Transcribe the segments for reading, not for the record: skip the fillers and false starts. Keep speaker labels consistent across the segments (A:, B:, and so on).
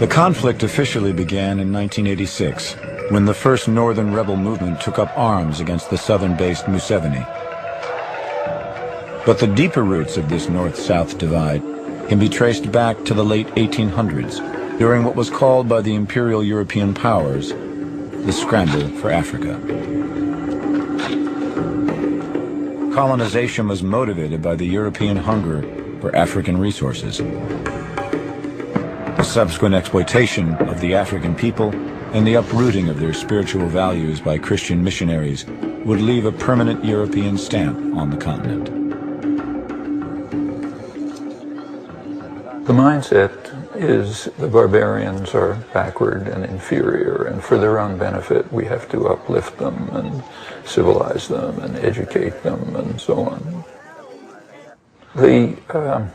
A: The conflict officially began in 1986, when the first northern rebel movement took up arms against the southern-based Museveni. But the deeper roots of this north-south divide can be traced back to the late 1800s, during what was called by the imperial European powers the Scramble for Africa. Colonization was motivated by the European hunger for African resources. The subsequent exploitation of the African people and the uprooting of their spiritual values by Christian missionaries would leave a permanent European stamp on the continent.
B: The mindset is the barbarians are backward and inferior, and for their own benefit we have to uplift them and civilize them and educate them and so on. The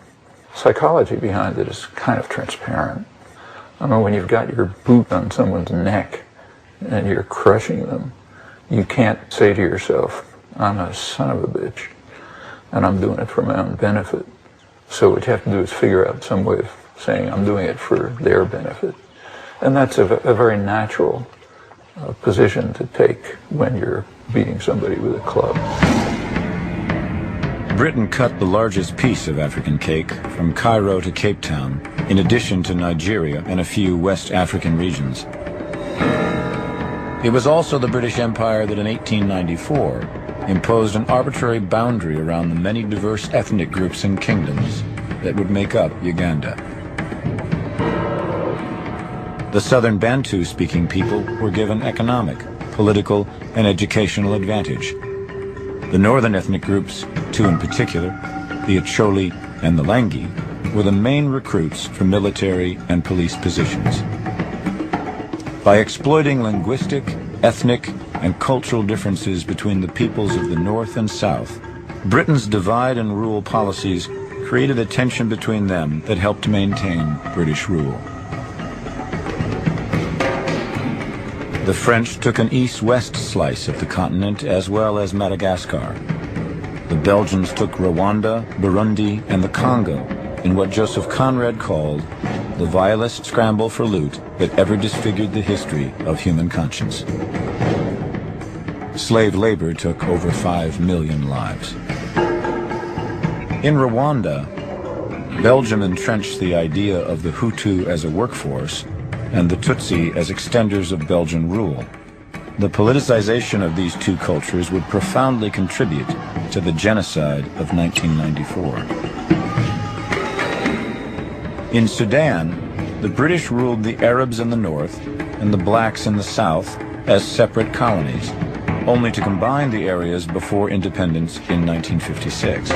B: psychology behind it is kind of transparent. I mean, when you've got your boot on someone's neck and you're crushing them, you can't say to yourself, I'm a son of a bitch and I'm doing it for my own benefit. So what you have to do is figure out some way of saying I'm doing it for their benefit. And that's a very natural position to take when you're beating somebody with a club.
A: Britain cut the largest piece of African cake from Cairo to Cape Town, in addition to Nigeria and a few West African regions. It was also the British Empire that in 1894 imposed an arbitrary boundary around the many diverse ethnic groups and kingdoms that would make up Uganda. The southern Bantu-speaking people were given economic, political, and educational advantage. The northern ethnic groups, two in particular, the Acholi and the Langi, were the main recruits for military and police positions. By exploiting linguistic, ethnic, and cultural differences between the peoples of the North and South, Britain's divide and rule policies created a tension between them that helped maintain British rule. The French took an east-west slice of the continent as well as Madagascar. The Belgians took Rwanda, Burundi, and the Congo in what Joseph Conrad called the vilest scramble for loot that ever disfigured the history of human conscience. Slave labor took over 5 million lives. In Rwanda, Belgium entrenched the idea of the Hutu as a workforce and the Tutsi as extenders of Belgian rule. The politicization of these two cultures would profoundly contribute to the genocide of 1994. In Sudan, the British ruled the Arabs in the north and the blacks in the south as separate colonies, only to combine the areas before independence in 1956.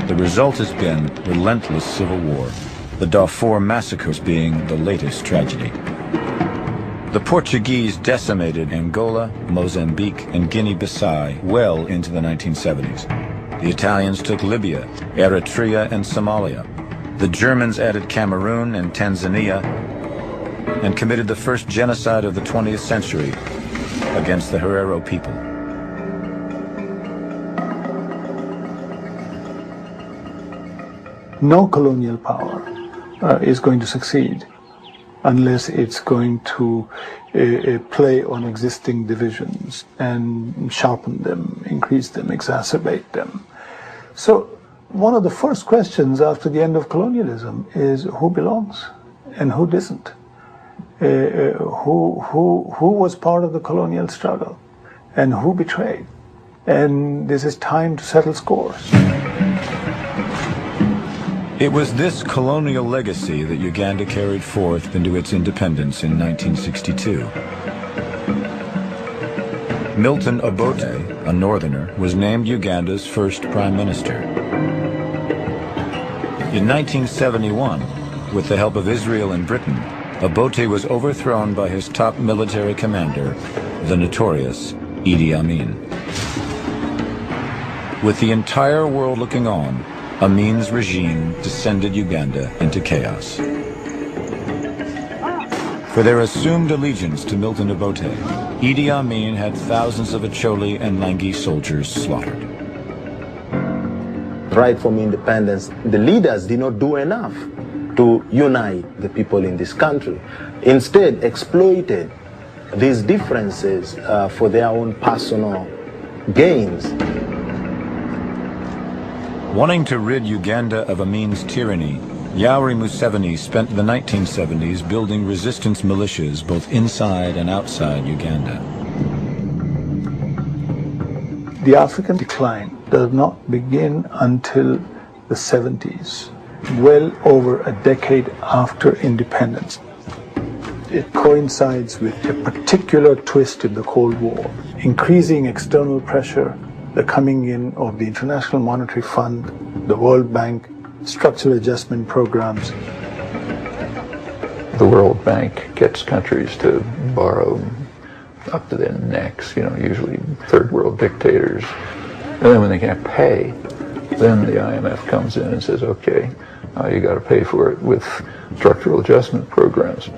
A: The result has been relentless civil war, the Darfur massacres being the latest tragedy. The Portuguese decimated Angola, Mozambique, and Guinea-Bissau well into the 1970s. The Italians took Libya, Eritrea, and Somalia. The Germans added Cameroon and Tanzania and committed the first genocide of the 20th century against the Herero people.
C: No colonial power is going to succeed unless it's going to play on existing divisions and sharpen them, increase them, exacerbate them. So one of the first questions after the end of colonialism is who belongs and who doesn't. Who was part of the colonial struggle and who betrayed. And this is time to settle scores.
A: It was this colonial legacy that Uganda carried forth into its independence in 1962. Milton Obote, a northerner, was named Uganda's first prime minister. In 1971, with the help of Israel and Britain, Obote was overthrown by his top military commander, the notorious Idi Amin. With the entire world looking on, Amin's regime descended Uganda into chaos. For their assumed allegiance to Milton Obote, Idi Amin had thousands of Acholi and Langi soldiers slaughtered.
D: Right from independence, the leaders did not do enough. to unite the people in this country. Instead, exploited these differences for their own personal gains.
A: Wanting to rid Uganda of Amin's tyranny, Yoweri Museveni spent the 1970s building resistance militias both inside and outside Uganda.
C: The African decline does not begin until the 70s, well over a decade after independence. It coincides with a particular twist in the Cold War, increasing external pressure, the coming in of the International Monetary Fund, the World Bank, structural adjustment programs.
B: The World Bank gets countries to borrow up to their necks, usually third world dictators. And then when they can't pay, then the IMF comes in and says, okay, you got to pay for it with structural adjustment programs.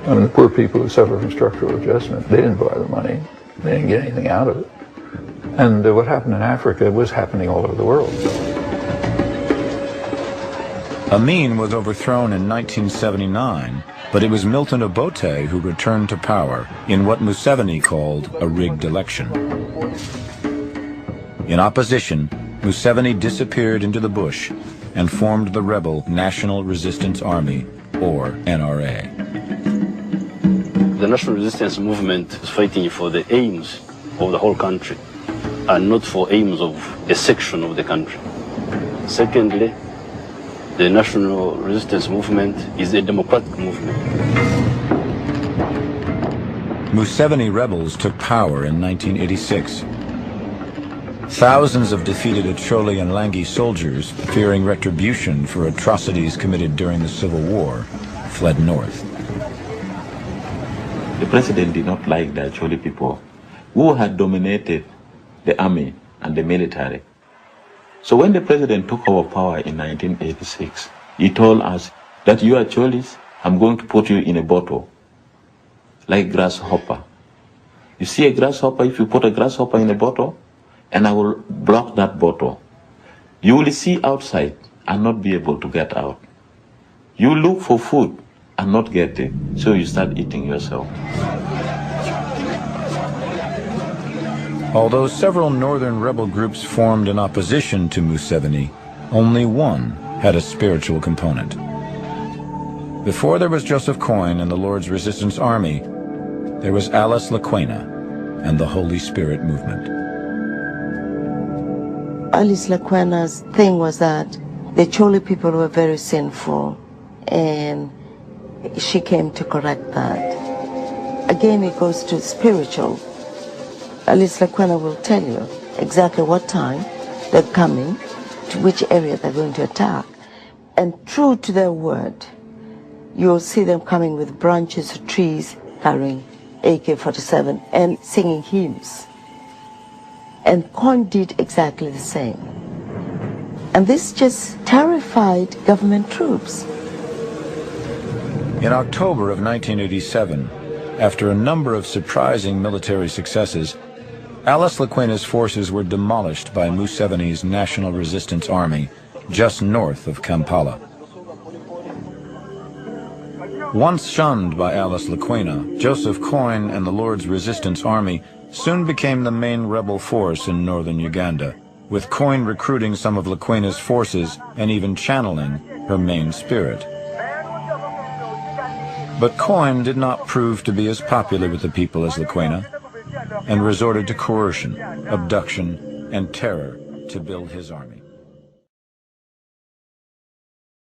B: I mean, the poor people who suffer from structural adjustment, they didn't borrow the money. They didn't get anything out of it. And what happened in Africa was happening all over the world.
A: Amin was overthrown in 1979, but it was Milton Obote who returned to power in what Museveni called a rigged election. In opposition, Museveni disappeared into the bush and formed the rebel National Resistance Army, or NRA.
E: The National Resistance Movement is fighting for the aims of the whole country and not for aims of a section of the country. Secondly, the National Resistance Movement is a democratic movement.
A: Museveni rebels took power in 1986. Thousands of defeated Acholi and Langi soldiers, fearing retribution for atrocities committed during the Civil War, fled north.
F: The president did not like the Acholi people, who had dominated the army and the military. So when the president took over power in 1986, he told us that you Acholis, I'm going to put you in a bottle, like grasshopper. You see a grasshopper, if you put a grasshopper in a bottle, and I will block that bottle, you will see outside and not be able to get out. You look for food and not get it, so you start eating yourself.
A: Although several northern rebel groups formed in opposition to Museveni, only one had a spiritual component. Before there was Joseph Coyne and the Lord's Resistance Army, there was Alice Lakwena and the Holy Spirit movement.
G: Alice Lakwena's thing was that the Choli people were very sinful, and she came to correct that. Again, it goes to spiritual. Alice Lakwena will tell you exactly what time they're coming, to which area they're going to attack. And true to their word, you'll see them coming with branches of trees, carrying AK-47 and singing hymns. And Coyne did exactly the same. And this just terrified government troops.
A: In October of 1987, after a number of surprising military successes, Alice Lakwena's forces were demolished by Museveni's National Resistance Army just north of Kampala. Once shunned by Alice Lakwena, Joseph Coyne and the Lord's Resistance Army soon became the main rebel force in northern Uganda, with Coyne recruiting some of Lakwena's forces and even channeling her main spirit. But Coyne did not prove to be as popular with the people as Lakwena, and resorted to coercion, abduction, and terror to build his army.